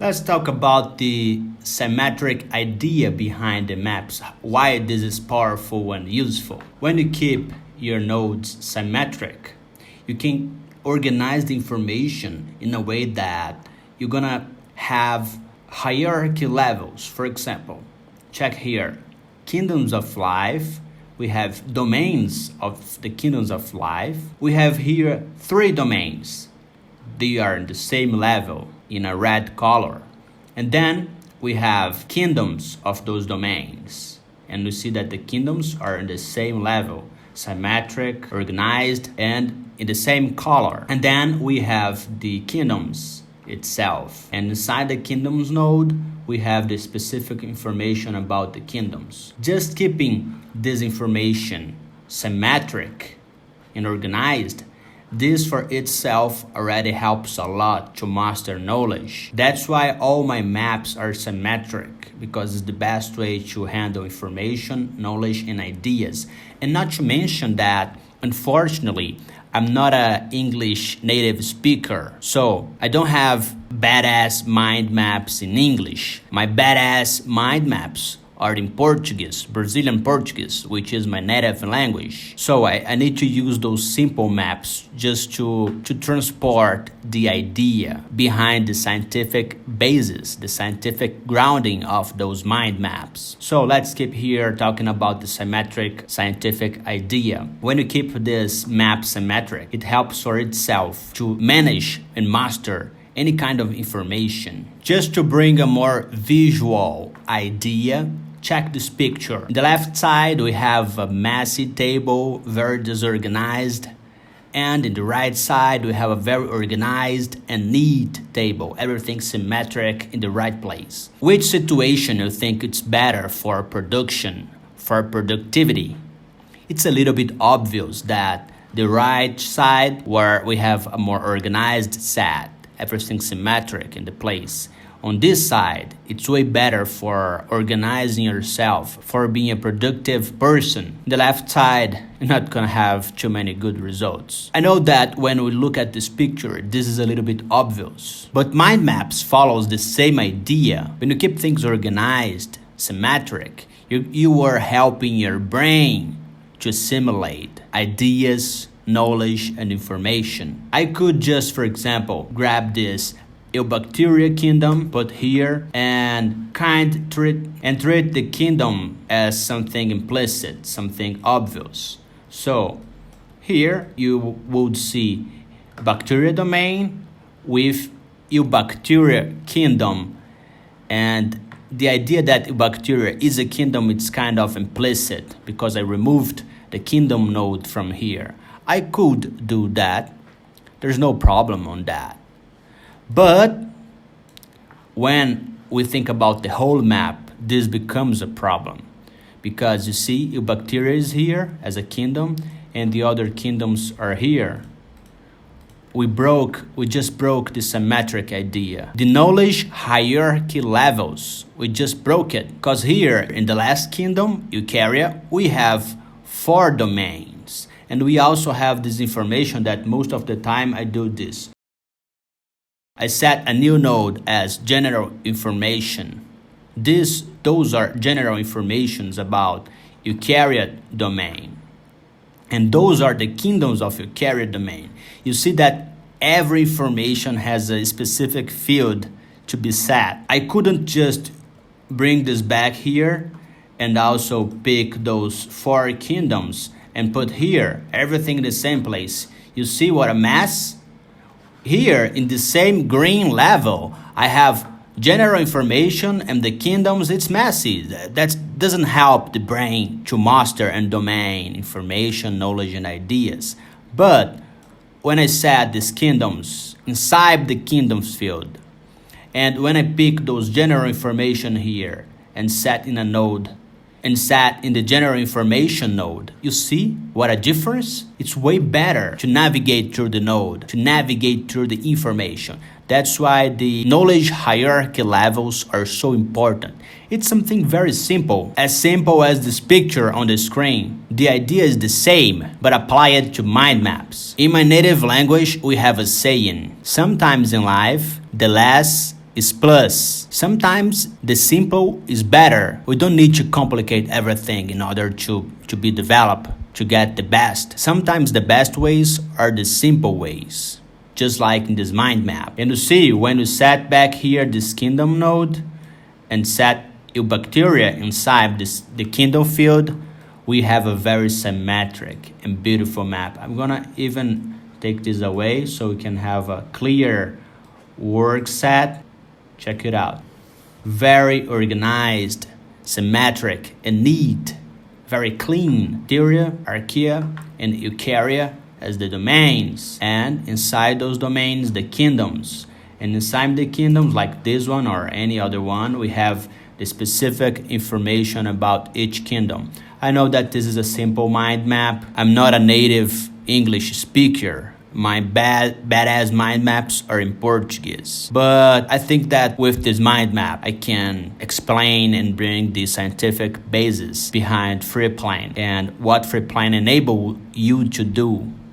Let's talk about the symmetric idea behind the maps, why this is powerful and useful. When you keep your nodes symmetric, you can organize the information in a way that you're gonna have hierarchy levels. For example, check here, kingdoms of life. We have domains of the kingdoms of life. We have here 3 domains. They are in the same level in a red color. And then we have kingdoms of those domains. And we see that the kingdoms are in the same level, symmetric, organized, and in the same color. And then we have the kingdoms itself. And inside the kingdoms node, we have the specific information about the kingdoms. Just keeping this information symmetric and organized, this for itself already helps a lot to master knowledge. That's why all my maps are symmetric, because it's the best way to handle information, knowledge, and ideas. And not to mention that, unfortunately, I'm not an English native speaker, so I don't have badass mind maps in English. My badass mind maps are in Portuguese, Brazilian Portuguese, which is my native language. So I need to use those simple maps just to transport the idea behind the scientific basis, the scientific grounding of those mind maps. So let's keep here talking about the symmetric scientific idea. When you keep this map symmetric, it helps for itself to manage and master any kind of information. Just to bring a more visual idea, check this picture. On the left side, we have a messy table, very disorganized. And in the right side, we have a very organized and neat table. Everything symmetric in the right place. Which situation you think it's better for production, for productivity? It's a little bit obvious that the right side, where we have a more organized set, everything symmetric in the place. On this side, it's way better for organizing yourself, for being a productive person. The left side, you're not gonna have too many good results. I know that when we look at this picture, this is a little bit obvious. But mind maps follows the same idea. When you keep things organized, symmetric, you are helping your brain to assimilate ideas, knowledge, and information. I could just, for example, grab this Eubacteria kingdom, put here, and treat the kingdom as something implicit, something obvious. So here you would see bacteria domain with Eubacteria kingdom, and the idea that Eubacteria is a kingdom, it's kind of implicit because I removed the kingdom node from here. I could do that. There's no problem on that. But when we think about the whole map, this becomes a problem. Because you see, Eubacteria is here as a kingdom, and the other kingdoms are here. We just broke the symmetric idea. The knowledge hierarchy levels, we just broke it. Because here, in the last kingdom, Eukarya, we have 4 domains. And we also have this information that most of the time I do this. I set a new node as general information. Those are general informations about eukaryote domain. And those are the kingdoms of eukaryote domain. You see that every information has a specific field to be set. I couldn't just bring this back here and also pick those 4 kingdoms and put here everything in the same place. You see what a mess? Here, in the same green level, I have general information and the kingdoms, it's messy. That doesn't help the brain to master and domain information, knowledge, and ideas. But when I set these kingdoms inside the kingdoms field, and when I pick those general information here and set in a node, and set in the general information node, you see what a difference? It's way better to navigate through the node, to navigate through the information. That's why the knowledge hierarchy levels are so important. It's something very simple as this picture on the screen. The idea is the same, but apply it to mind maps. In my native language, we have a saying. Sometimes in life, the less is plus. Sometimes the simple is better. We don't need to complicate everything in order to be developed, to get the best. Sometimes the best ways are the simple ways, just like in this mind map. And you see, when you set back here this kingdom node and set your bacteria inside the kingdom field, we have a very symmetric and beautiful map. I'm gonna even take this away so we can have a clear work set. Check it out. Very organized, symmetric, and neat. Very clean. Bacteria, archaea, and eukarya as the domains. And inside those domains, the kingdoms. And inside the kingdoms, like this one or any other one, we have the specific information about each kingdom. I know that this is a simple mind map. I'm not a native English speaker. My badass mind maps are in Portuguese. But I think that with this mind map, I can explain and bring the scientific basis behind free plane and what free plane enable you to do